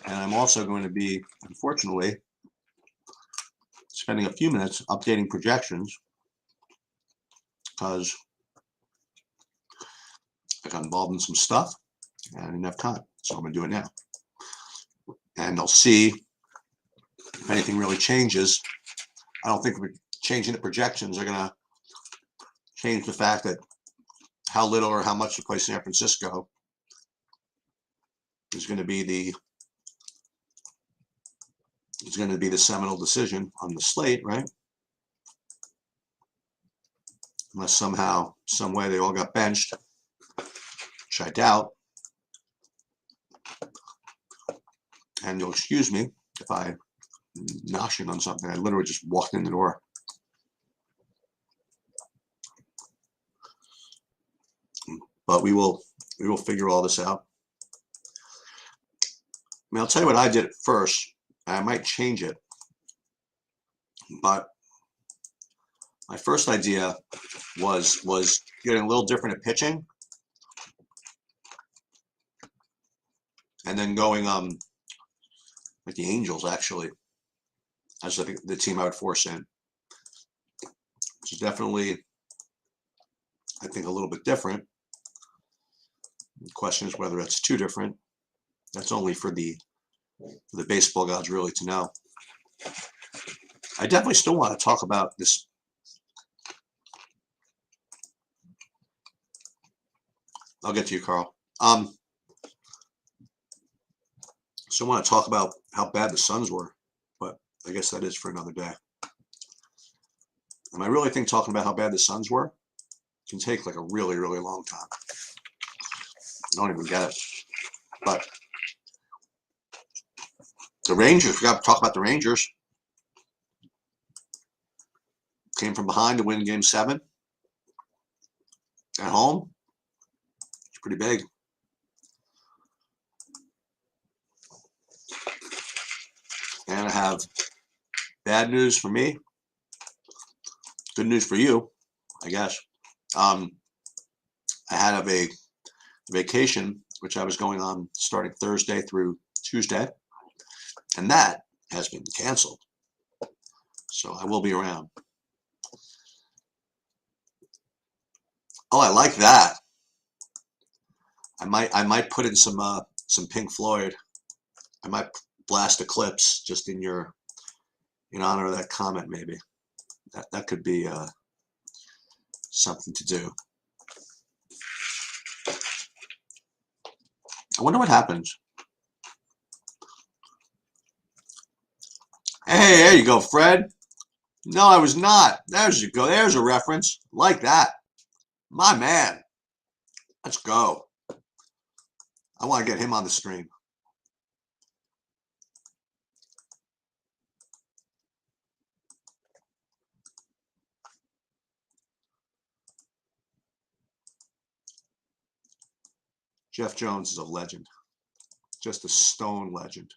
And I'm also going to be, unfortunately, spending a few minutes updating projections because I got involved in some stuff and I didn't have time. So I'm going to do it now. And I'll see if anything really changes. I don't think changing the projections are going to change the fact that how little or how much to play San Francisco is going to be the seminal decision on the slate, right? Unless somehow, some way they all got benched, which I doubt. And you'll excuse me if I'm noshing on something. I literally just walked in the door. But we will figure all this out. I mean, I'll tell you what I did at first. I might change it, but my first idea was getting a little different at pitching, and then going like the Angels actually as the team I would force in, which is definitely, I think, a little bit different. The question is whether that's too different. That's only for the baseball gods really to know. I definitely still want to talk about this. I'll get to you, Carl. Still want to talk about how bad the Suns were, but I guess that is for another day. And I really think talking about how bad the Suns were can take like a really, really long time. I don't even get it. But the Rangers, we got to talk about the Rangers. Came from behind to win Game 7 at home. It's pretty big. And I have bad news for me. Good news for you, I guess. I had a vacation, which I was going on starting Thursday through Tuesday, and that has been canceled. So I will be around. Oh, I like that. I might put in some Pink Floyd. I might blast Eclipse just in honor of that comment, maybe. That could be something to do. I wonder what happens. Hey, there you go, Fred. No, I was not. There you go. There's a reference. Like that. My man. Let's go. I want to get him on the stream. Jeff Jones is a legend. Just a stone legend.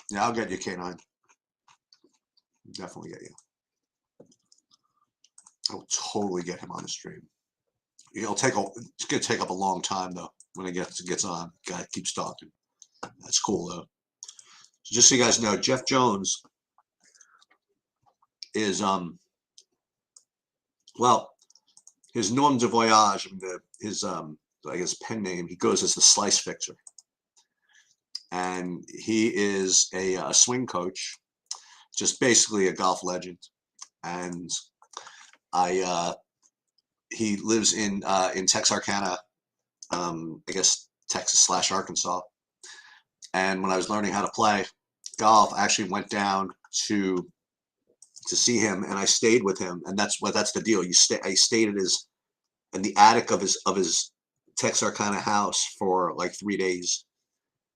Yeah, I'll get you, K9. Definitely get you. I will totally get him on the stream. It's going to take up a long time, though, when it gets on. Guy keeps talking. That's cool, though. So just so you guys know, Jeff Jones is, well, his nom de voyage, his, I guess, pen name, he goes as the Slice Fixer. And he is a swing coach, just basically a golf legend. And he lives in Texarkana, I guess Texas/Arkansas. And when I was learning how to play golf, I actually went down to see him, and I stayed with him. And that's the deal. I stayed in the attic of his Texarkana house for like 3 days,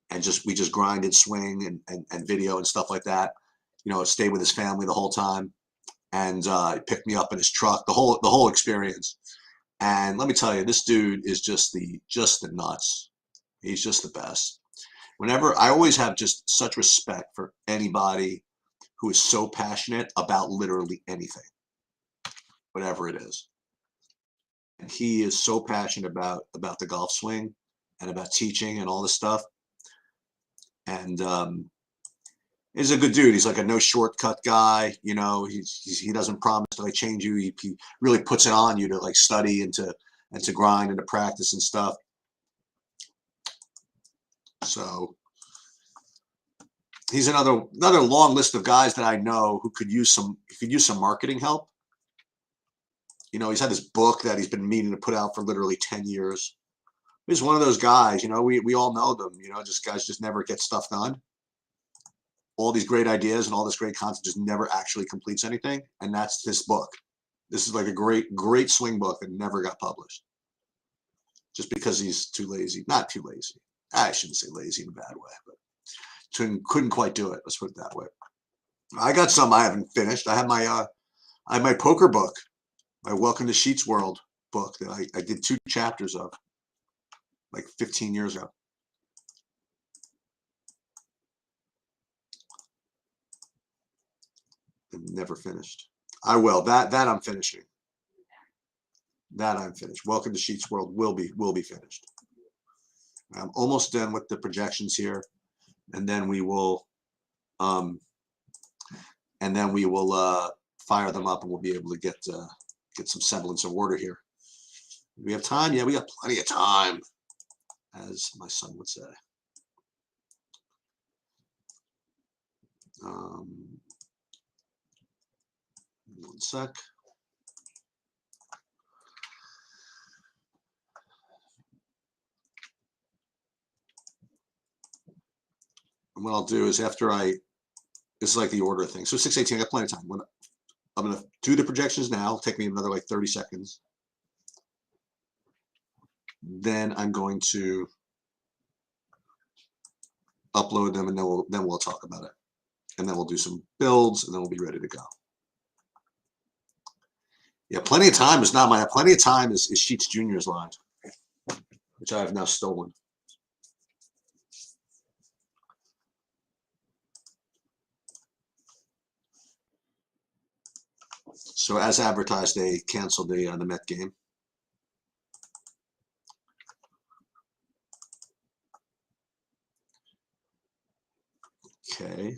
and we just grinded swing and video and stuff like that. Stayed with his family the whole time, and he picked me up in his truck. The whole experience. And let me tell you, this dude is just the nuts. He's just the best. I always have just such respect for anybody who is so passionate about literally anything, whatever it is. And he is so passionate about the golf swing and about teaching and all this stuff. And he's a good dude. He's like a no shortcut guy. You know, he doesn't promise to like change you. He really puts it on you to like study and to grind and to practice and stuff. So he's another long list of guys that I know who could use some marketing help. You know, he's had this book that he's been meaning to put out for literally 10 years. He's one of those guys, you know, we all know them, you know, just guys just never get stuff done. All these great ideas and all this great content just never actually completes anything. And that's this book. This is like a great swing book that never got published. Just because he's too lazy. Not too lazy. I shouldn't say lazy in a bad way, but couldn't quite do it. Let's put it that way. I got some I haven't finished. I have my poker book, my Welcome to Sheets World book that I did 2 chapters of like 15 years ago. And never finished. I will. That I'm finishing. That I'm finished. Welcome to Sheets World will be finished. I'm almost done with the projections here, and then we will fire them up, and we'll be able to get some semblance of order here. Do we have time? Yeah, we got plenty of time, as my son would say. One sec. And what I'll do is this is like the order thing. So 6:18, I got plenty of time. I'm going to do the projections now. It'll take me another like 30 seconds. Then I'm going to upload them, and then we'll talk about it. And then we'll do some builds, and then we'll be ready to go. Yeah, plenty of time is not mine. Plenty of time is Sheets Jr.'s line, which I have now stolen. So as advertised, they canceled the Met game. Okay,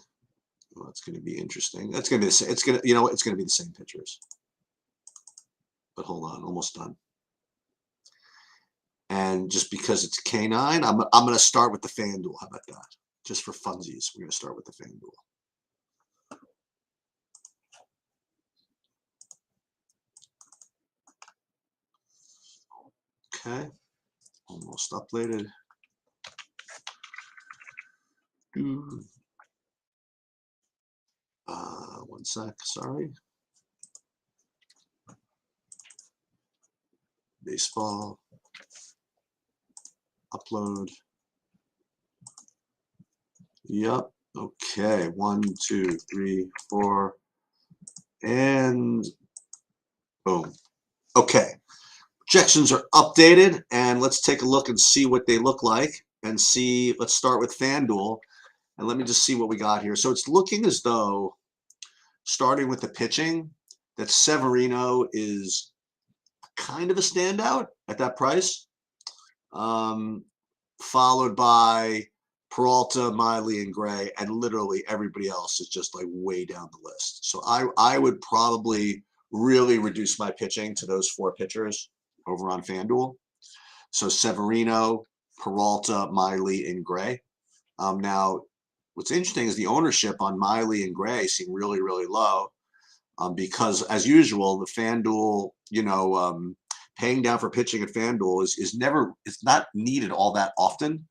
well, it's going to be interesting. That's going to be it's going to be the same pictures. But hold on, almost done. And just because it's K9, I'm going to start with the FanDuel. How about that? Just for funsies, we're going to start with the FanDuel. Okay, almost uploaded. One sec, sorry. Baseball. Upload. Yep. Okay. 1, 2, 3, 4. And boom. Okay. Projections are updated, and let's take a look and see what they look like. And see, let's start with FanDuel. And let me just see what we got here. So it's looking as though, starting with the pitching, that Severino is kind of a standout at that price. Followed by Peralta, Miley, and Gray, and literally everybody else is just like way down the list. So I would probably really reduce my pitching to those 4 pitchers over on FanDuel. So Severino, Peralta, Miley, and Gray. Now, what's interesting is the ownership on Miley and Gray seem really, really low, because as usual, the FanDuel, paying down for pitching at FanDuel it's not needed all that often.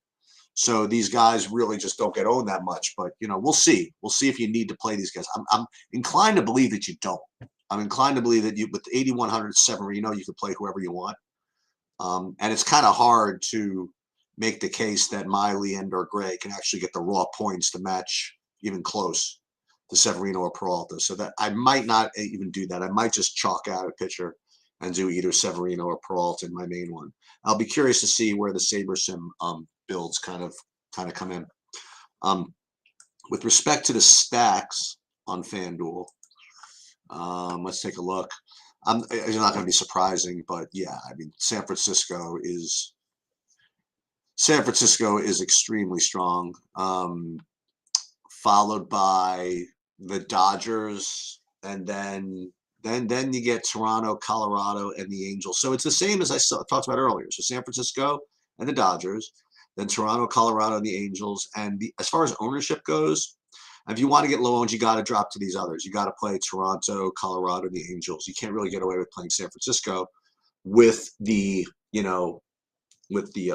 So these guys really just don't get owned that much. But we'll see. We'll see if you need to play these guys. I'm inclined to believe that you don't. I'm inclined to believe that with 8,100 Severino, you can play whoever you want. And it's kind of hard to make the case that Miley and or Gray can actually get the raw points to match even close to Severino or Peralta. So that I might not even do that. I might just chalk out a pitcher and do either Severino or Peralta in my main one. I'll be curious to see where the SaberSim builds kind of come in. With respect to the stacks on FanDuel, let's take a look. It's not going to be surprising, but yeah, I mean, San Francisco is extremely strong, followed by the Dodgers, and then you get Toronto, Colorado, and the Angels. So it's the same as I talked about earlier. So San Francisco and the Dodgers, then Toronto, Colorado, and the Angels. And as far as ownership goes, if you want to get low owned, you got to drop to these others. You got to play Toronto, Colorado, and the Angels. You can't really get away with playing San Francisco with the with the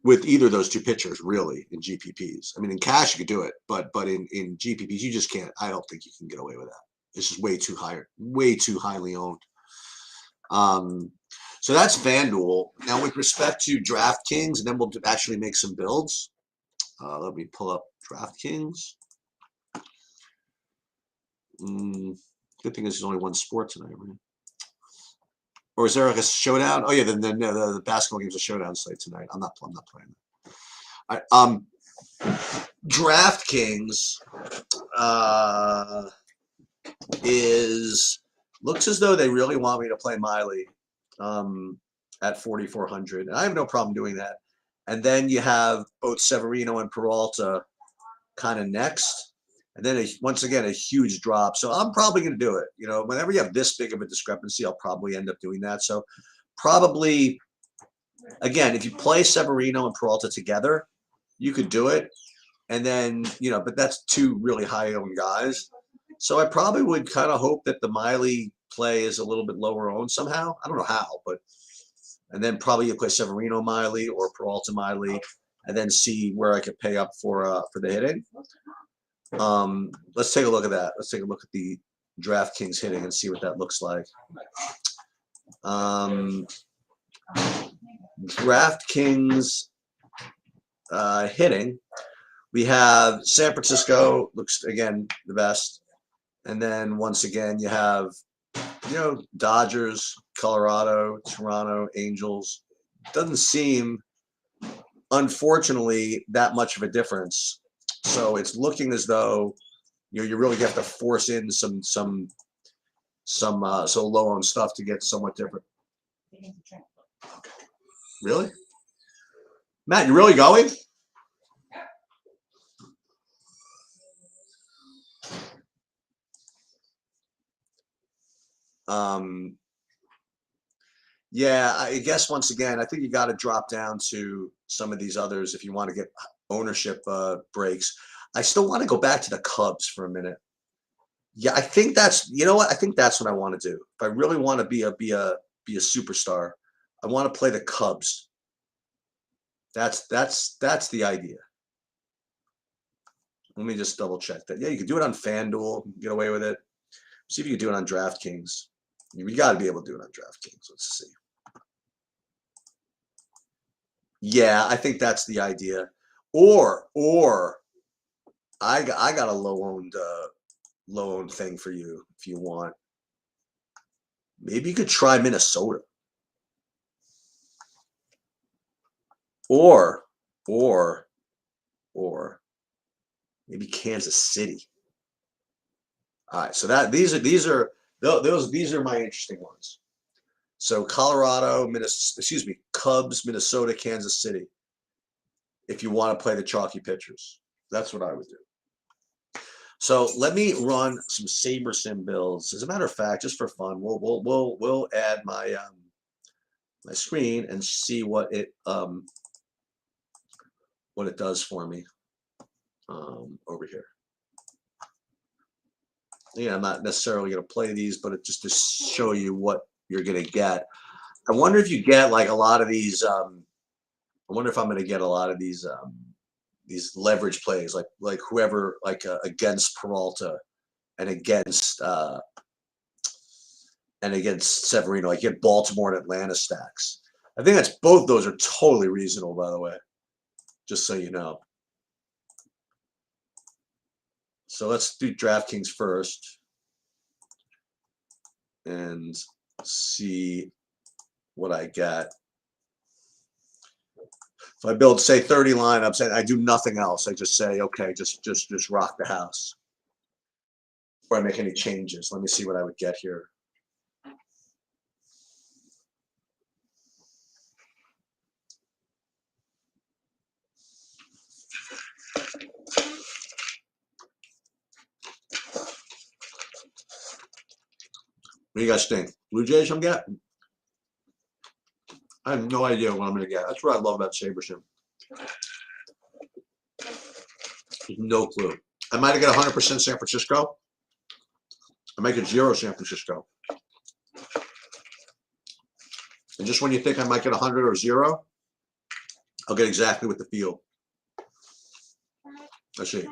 with either of those two pitchers, really, in GPPs. I mean, in cash you could do it, but in GPPs you just can't. I don't think you can get away with that. It's just way too highly owned. So that's FanDuel. Now, with respect to DraftKings, and then we'll actually make some builds. Let me pull up DraftKings. Good thing there's only one sport tonight, right? Or is there like a showdown? Oh yeah, the basketball game's a showdown slate tonight. I'm not playing that. All right, DraftKings looks as though they really want me to play Miley at 4,400. And I have no problem doing that. And then you have both Severino and Peralta kind of next. And then once again, a huge drop. So I'm probably going to do it. Whenever you have this big of a discrepancy, I'll probably end up doing that. So probably, again, if you play Severino and Peralta together, you could do it. And then, but that's two really high-owned guys. So I probably would kind of hope that the Miley play is a little bit lower owned somehow. I don't know how, but and then probably you play Severino Miley or Peralta Miley, and then see where I could pay up for the hitting. Let's take a look at that. Let's take a look at the DraftKings hitting and see what that looks like. DraftKings hitting. We have San Francisco, looks again the best. And then once again, you have, Dodgers, Colorado, Toronto, Angels. Doesn't seem, unfortunately, that much of a difference. So it's looking as though you really have to force in some so low on stuff to get somewhat different. Really, Matt? You really going? Yeah, I guess once again, I think you got to drop down to some of these others if you want to get ownership breaks. I still want to go back to the Cubs for a minute. Yeah, I think that's I think that's what I want to do. If I really want to be a superstar, I want to play the Cubs. That's the idea. Let me just double check that. Yeah, you can do it on FanDuel, get away with it. See if you can do it on DraftKings. You got to be able to do it on DraftKings. Let's see. Yeah, I think that's the idea. Or I got a low owned thing for you if you want. Maybe you could try Minnesota. Or maybe Kansas City. All right, so these are my interesting ones. So Colorado, Cubs, Minnesota, Kansas City. If you want to play the chalky pitchers, that's what I would do. So let me run some SaberSim builds. As a matter of fact, just for fun, we'll add my my screen and see what it does for me over here. Yeah, I'm not necessarily going to play these, but just to show you what you're going to get. I wonder if you get like a lot of these. I wonder if I'm going to get a lot of these leverage plays, like whoever against Peralta and against Severino. Like get Baltimore and Atlanta stacks. I think both those are totally reasonable, by the way. Just so you know. So let's do DraftKings first and see what I get. If I build, say, 30 lineups and I do nothing else, I just say, okay, just rock the house. Before I make any changes, let me see what I would get here. What do you guys think? Blue Jays I'm getting? I have no idea what I'm going to get. That's what I love about SaberSim. No clue. I might get 100% San Francisco. I might get 0 San Francisco. And just when you think I might get 100 or 0, I'll get exactly what the field. Let's see.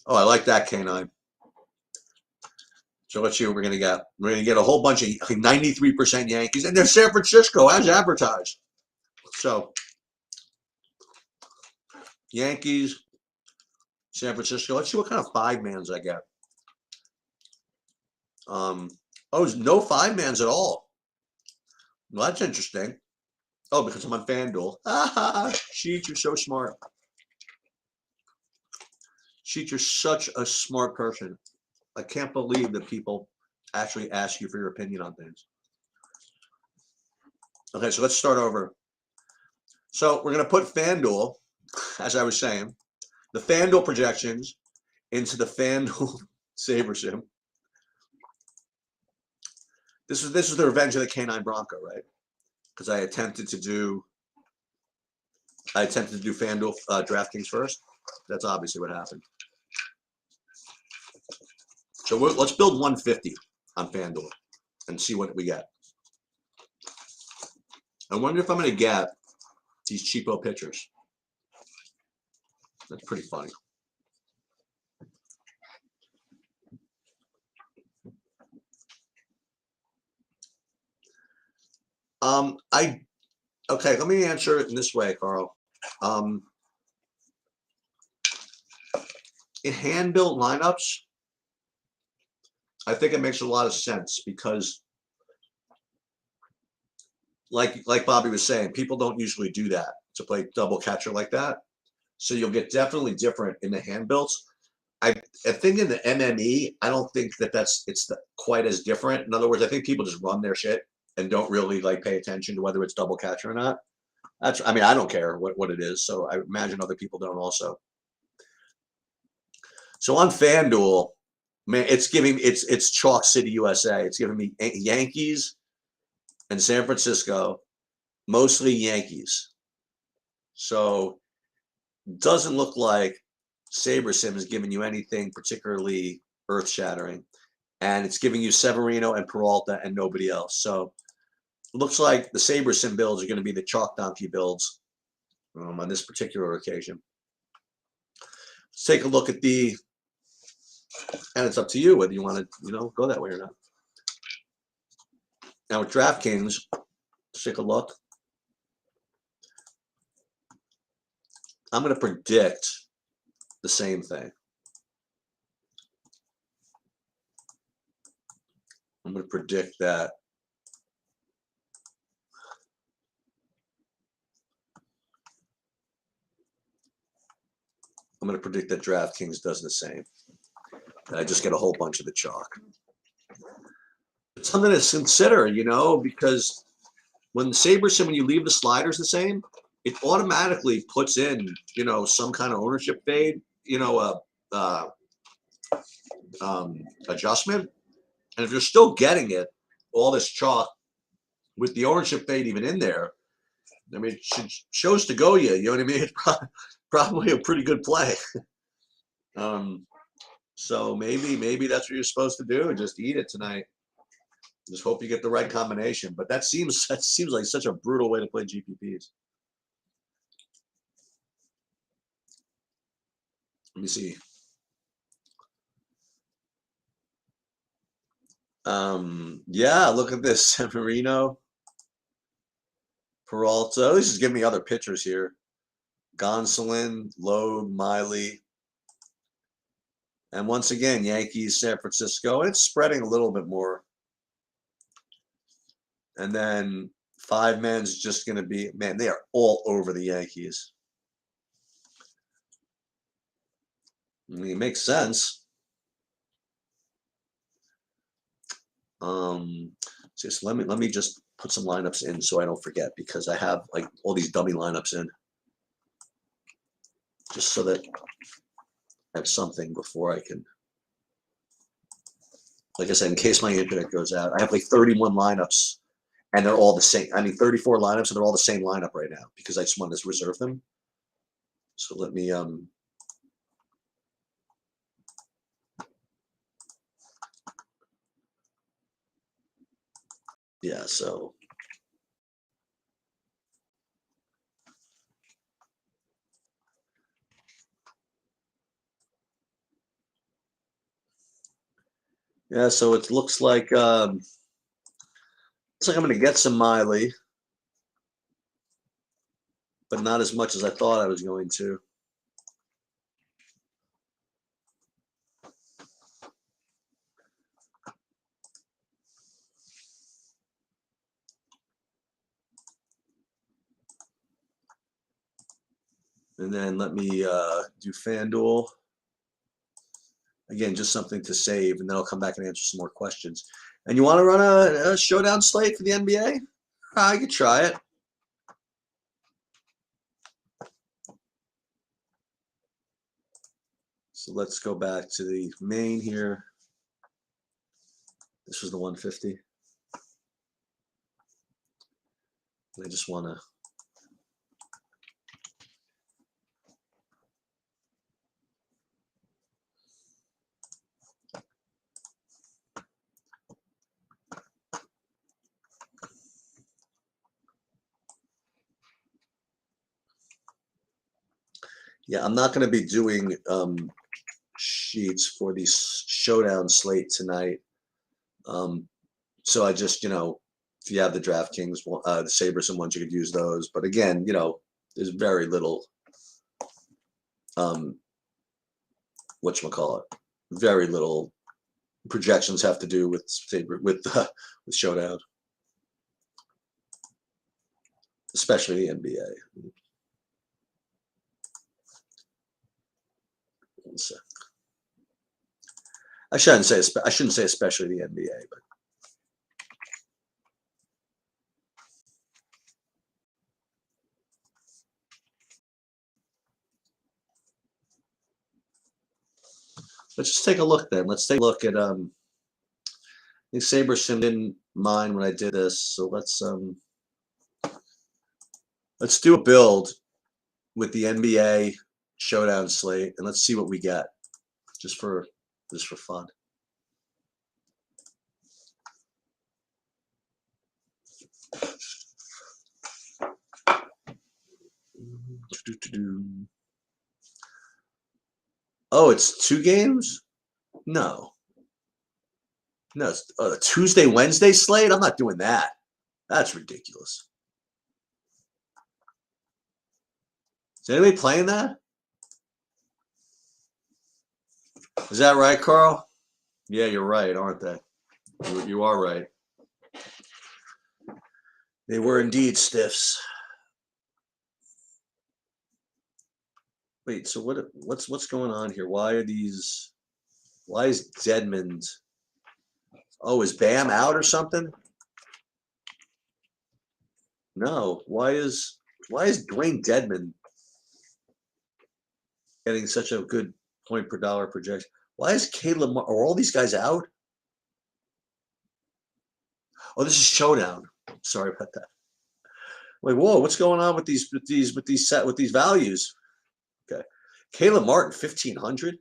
Oh, I like that K9. So let's see what we're going to get. We're going to get a whole bunch of 93% Yankees. And they're San Francisco, as advertised. So, Yankees, San Francisco. Let's see what kind of 5-mans I get. Oh, no 5-mans at all. Well, that's interesting. Oh, because I'm on FanDuel. Sheets, you're so smart. Sheets, you're such a smart person. I can't believe that people actually ask you for your opinion on things. Okay, so let's start over. So we're going to put FanDuel, as I was saying, the FanDuel projections into the FanDuel SaberSim. This is the revenge of the K9 Bronco, right? Because I attempted to do FanDuel DraftKings first. That's obviously what happened. So let's build 150 on FanDuel and see what we get. I wonder if I'm going to get these cheapo pitchers. That's pretty funny. Okay, let me answer it in this way, Carl. In hand-built lineups, I think it makes a lot of sense because, like Bobby was saying, people don't usually do that to play double catcher like that. So you'll get definitely different in the hand builds. I think in the MME, I don't think it's quite as different. In other words, I think people just run their shit and don't really pay attention to whether it's double catcher or not. I mean, I don't care what it is. So I imagine other people don't also. So on FanDuel, man, it's Chalk City, USA. It's giving me Yankees and San Francisco, mostly Yankees. So doesn't look like SaberSim is giving you anything particularly earth-shattering. And it's giving you Severino and Peralta and nobody else. So it looks like the SaberSim builds are going to be the Chalk Donkey builds on this particular occasion. Let's take a look at and it's up to you whether you want to, go that way or not. Now with DraftKings, let's take a look. I'm going to predict the same thing. I'm going to predict that DraftKings does the same. And I just get a whole bunch of the chalk. It's something to consider, because when when you leave the sliders the same, it automatically puts in, some kind of ownership fade, adjustment. And if you're still getting it, all this chalk with the ownership fade even in there, I mean, it shows to go you know what I mean? It's probably a pretty good play. So maybe that's what you're supposed to do. Just eat it tonight. Just hope you get the right combination. But that seems like such a brutal way to play GPPs. Let me see. Yeah, look at this. Severino, Peralta. This is giving me other pitchers here. Gonsolin, Loeb, Miley. And once again, Yankees, San Francisco. And it's spreading a little bit more. And then 5-man's just going to be, man, they are all over the Yankees. I mean, it makes sense. Just let me just put some lineups in so I don't forget, because I have all these dummy lineups in, just so that I have something before I can. like I said, in case my internet goes out, I have like 31 lineups, and they're all the same. I mean, 34 lineups, and they're all the same lineup right now because I just wanted to reserve them. So let me yeah. So yeah. So it looks like I'm going to get some Miley, but not as much as I thought I was going to. And then let me do FanDuel. Again, just something to save, and then I'll come back and answer some more questions. And you want to run a showdown slate for the NBA? I could try it. So let's go back to the main here. This was the 150. I just want to. Yeah, I'm not going to be doing sheets for the showdown slate tonight. So I just, if you have the DraftKings, the Sabres and ones, you could use those. But again, there's very little, whatchamacallit, very little projections have to do with with showdown, especially the NBA. One sec. I shouldn't say especially the NBA, but let's just take a look then. Let's take a look at I think Saberson didn't mind when I did this, so let's do a build with the NBA showdown slate, and let's see what we get, just for fun. Oh, it's 2 games? No. No, it's a Tuesday, Wednesday slate? I'm not doing that. That's ridiculous. Is anybody playing that? Is that right, Carl? Yeah, you're right, aren't they? You are right. They were indeed stiffs. Wait, so what's going on here? Why is Dedmond? Oh, is Bam out or something? No. Why is Dwayne Dedmon getting such a good point per dollar projection? Why is Caleb? Are all these guys out? Oh, this is showdown. Sorry about that. Like, whoa, what's going on with these values? Okay, Caleb Martin 1,500.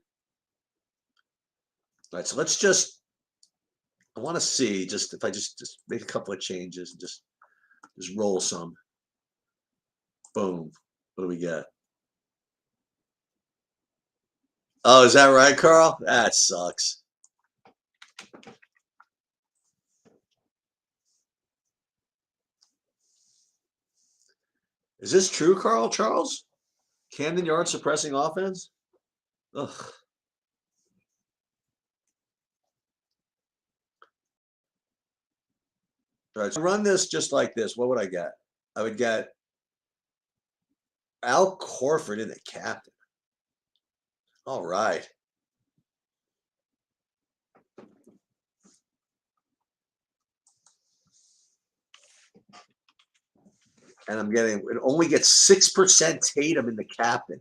All right, so let's just. I want to see just if I just make a couple of changes and just roll some. Boom. What do we get? Oh, is that right, Carl? That sucks. Is this true, Carl Charles? Camden Yard suppressing offense? Ugh. All right, so run this just like this. What would I get? I would get Al Corford in the captain. All right. And I'm getting it only gets 6% Tatum in the captain.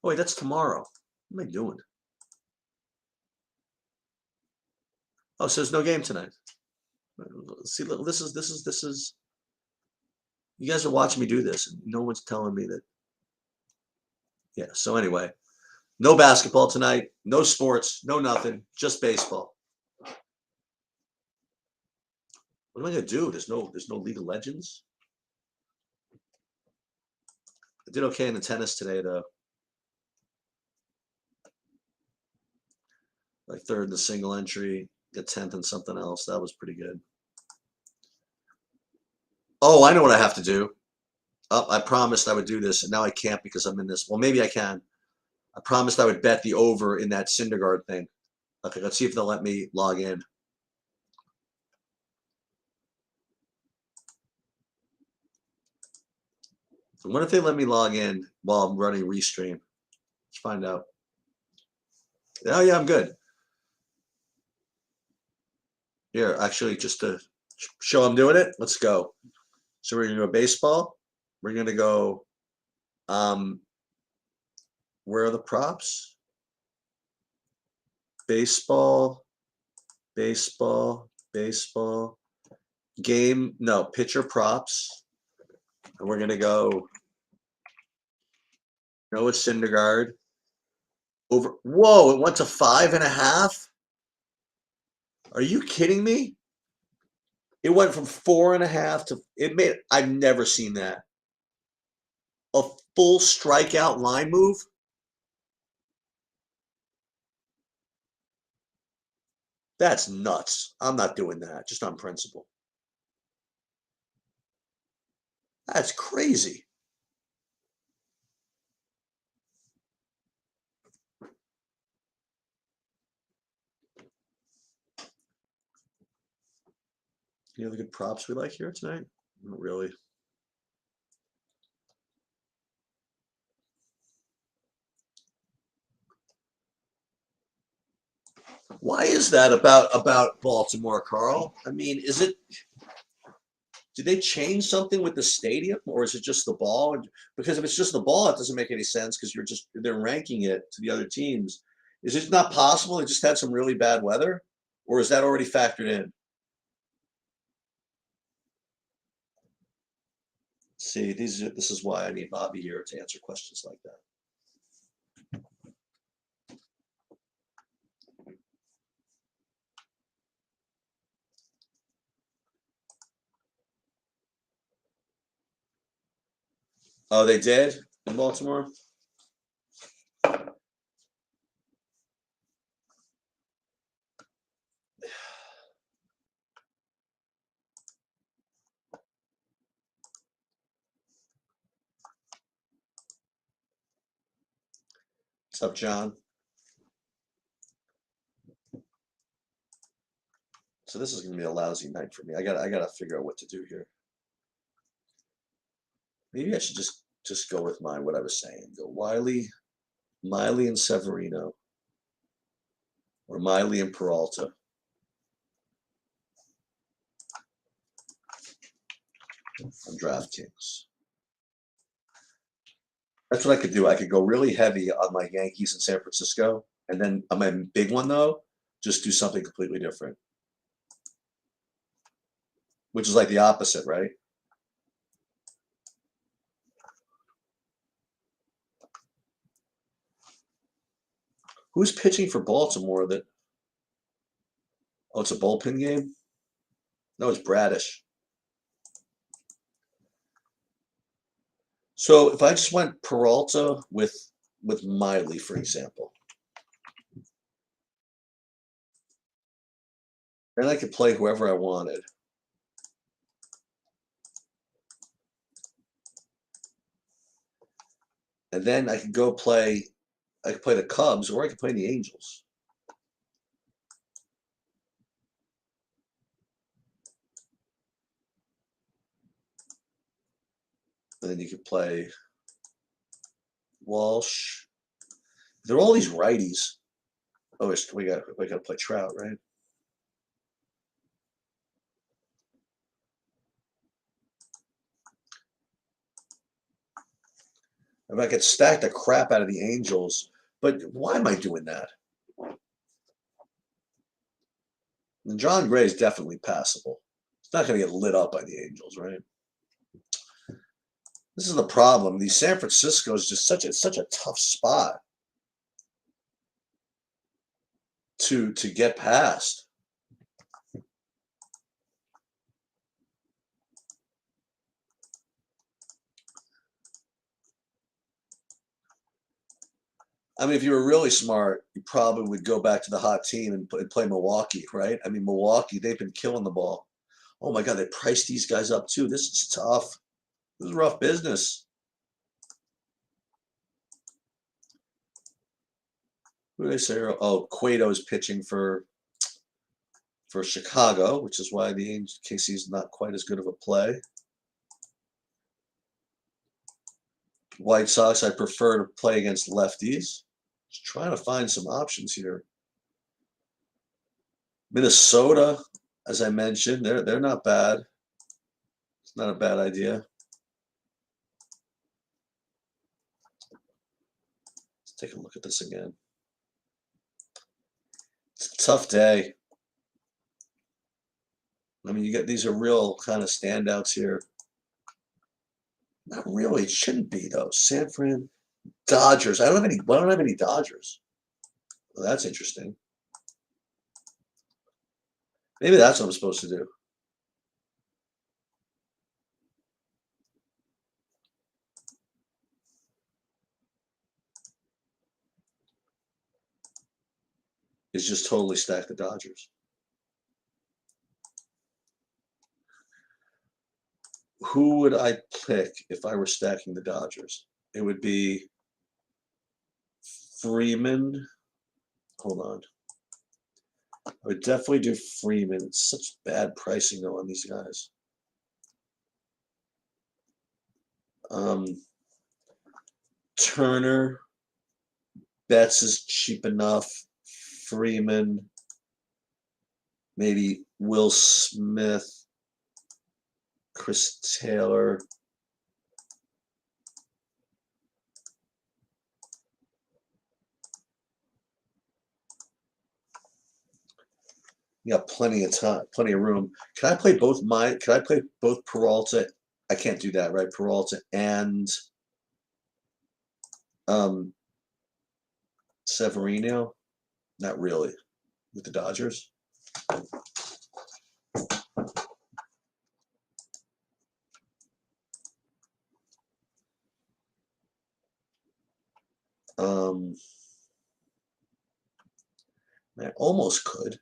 Oh, wait, that's tomorrow. What am I doing? Oh, so there's no game tonight. See, look, this is. You guys are watching me do this, and no one's telling me that. Yeah. So anyway, no basketball tonight. No sports. No nothing. Just baseball. What am I gonna do? There's no League of Legends. I did okay in the tennis today, though. Like third in the single entry, get 10th in something else. That was pretty good. Oh, I know what I have to do. Oh, I promised I would do this, and now I can't because I'm in this. Well, maybe I can. I promised I would bet the over in that Syndergaard thing. Okay, let's see if they'll let me log in. What if they let me log in while I'm running Restream? Let's find out. Oh, yeah, I'm good. Here, actually, just to show I'm doing it, let's go. So we're going to go baseball. We're going to go, where are the props? Baseball, baseball, baseball. Game, no, pitcher props. And we're going to go Noah Syndergaard. Over. Whoa, it went to 5.5? Are you kidding me? It went from 4.5 to it made. I've never seen that. A full strikeout line move. That's nuts. I'm not doing that just on principle. That's crazy. Any other good props we like here tonight? Not really. Why is that about Baltimore, Carl? I mean, is it? Did they change something with the stadium, or is it just the ball? Because if it's just the ball, it doesn't make any sense because they're ranking it to the other teams. Is it not possible they just had some really bad weather, or is that already factored in? See, this is why I need Bobby here to answer questions like that. Oh, they did in Baltimore? What's up, John? So this is gonna be a lousy night for me. I gotta figure out what to do here. Maybe I should just go with what I was saying. Go Wiley, Miley and Severino. Or Miley and Peralta. On DraftKings. That's what I could do. I could go really heavy on my Yankees in San Francisco, and then on my big one though, just do something completely different. Which is like the opposite, right? Who's pitching for Baltimore that oh, it's a bullpen game? No, it's Bradish. So if I just went Peralta with Miley, for example, then I could play whoever I wanted. And then I could play the Cubs or I could play the Angels. And then you could play Walsh. They're all these righties. Oh, we got to play Trout, right? I mean, I could stack the crap out of the Angels, but why am I doing that? And John Gray is definitely passable. It's not going to get lit up by the Angels, right? This is the problem. The San Francisco is just such a tough spot to get past. I mean, if you were really smart, you probably would go back to the hot team and play Milwaukee, right? I mean, Milwaukee, they've been killing the ball. Oh my God, they priced these guys up too. This is tough. This is rough business. Who do they say? Oh, Cueto's pitching for Chicago, which is why the KC is not quite as good of a play. White Sox, I prefer to play against lefties. Just trying to find some options here. Minnesota, as I mentioned, they're not bad. It's not a bad idea. Let's take a look at this again. It's a tough day. I mean, you get these are real kind of standouts here. Not really. It shouldn't be though. San Fran, Dodgers. I don't have any Dodgers. Well, that's interesting. Maybe that's what I'm supposed to do. Is just totally stack the Dodgers. Who would I pick if I were stacking the Dodgers? It would be Freeman. Hold on. I would definitely do Freeman. It's such bad pricing though on these guys. Turner. Betts is cheap enough. Freeman. Maybe Will Smith. Chris Taylor. You got plenty of time, plenty of room. Can I play both Peralta? I can't do that, right? Peralta and Severino? Not really. With the Dodgers? I almost could.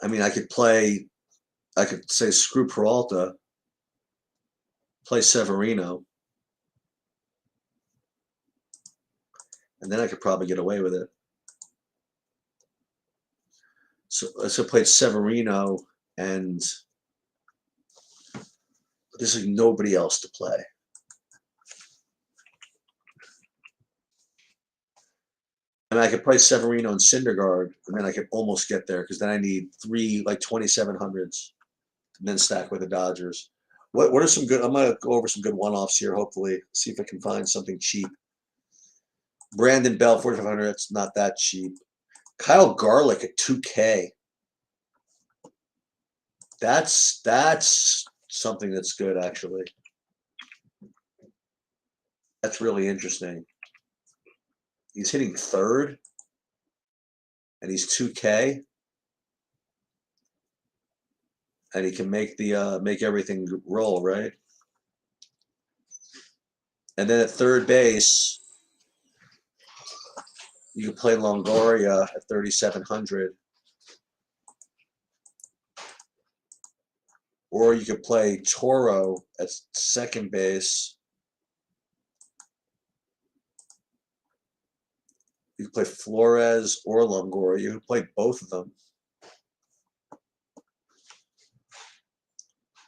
I mean, I could say screw Peralta, play Severino, and then I could probably get away with it. So let's have played Severino, and there's like nobody else to play. And I could play Severino and Syndergaard, and then I could almost get there because then I need three like 2700s, and then stack with the Dodgers. What are some good? I'm gonna go over some good one-offs here. Hopefully, see if I can find something cheap. Brandon Bell 4500. That's not that cheap. Kyle Garlick at 2K. That's something that's good actually. That's really interesting. He's hitting third, and he's 2K, and he can make the make everything roll, right? And then at third base, you can play Longoria at 3700, or you could play Toro at second base. You can play Flores or Longoria. You can play both of them.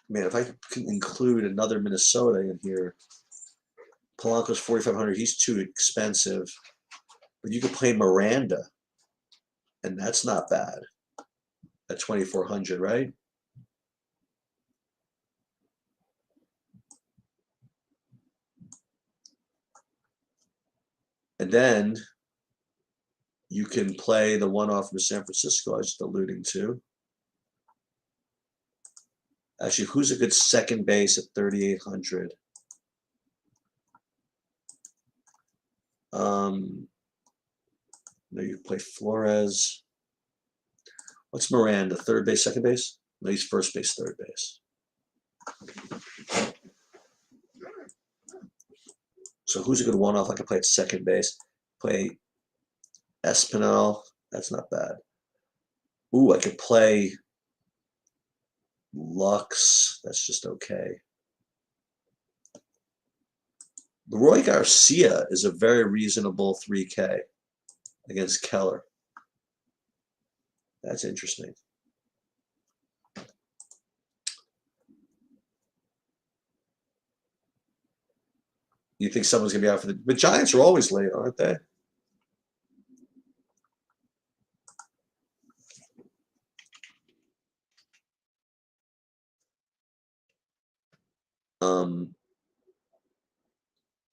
Man, if I can include another Minnesota in here, Polanco's 4500. He's too expensive. But you could play Miranda. And that's not bad at 2,400, right? And then you can play the one-off from San Francisco I was just alluding to. Actually, who's a good second base at 3,800? No, you play Flores. What's Miranda? Third base, second base? No, he's first base, third base. So who's a good one-off? I could play at second base. Play Espinal. That's not bad. Ooh, I could play Lux. That's just okay. Roy Garcia is a very reasonable 3K against Keller. That's interesting. You think someone's going to be out for the Giants are always late, aren't they?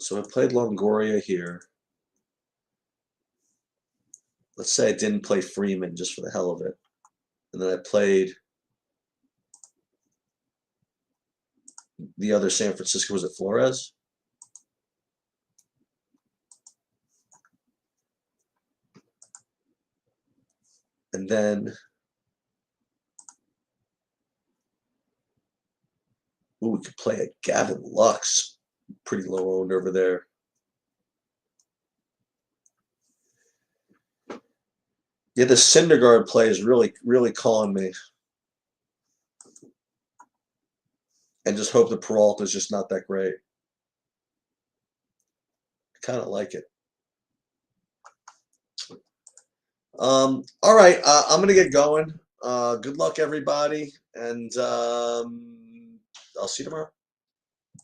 So I played Longoria here. Let's say I didn't play Freeman just for the hell of it. And then I played the other San Francisco. Was it Flores? And then, ooh, we could play a Gavin Lux. Pretty low owned over there. Yeah, the Syndergaard play is really, really calling me. And just hope the Peralta is just not that great. I kind of like it. All right, I'm gonna get going. Good luck, everybody, and I'll see you tomorrow.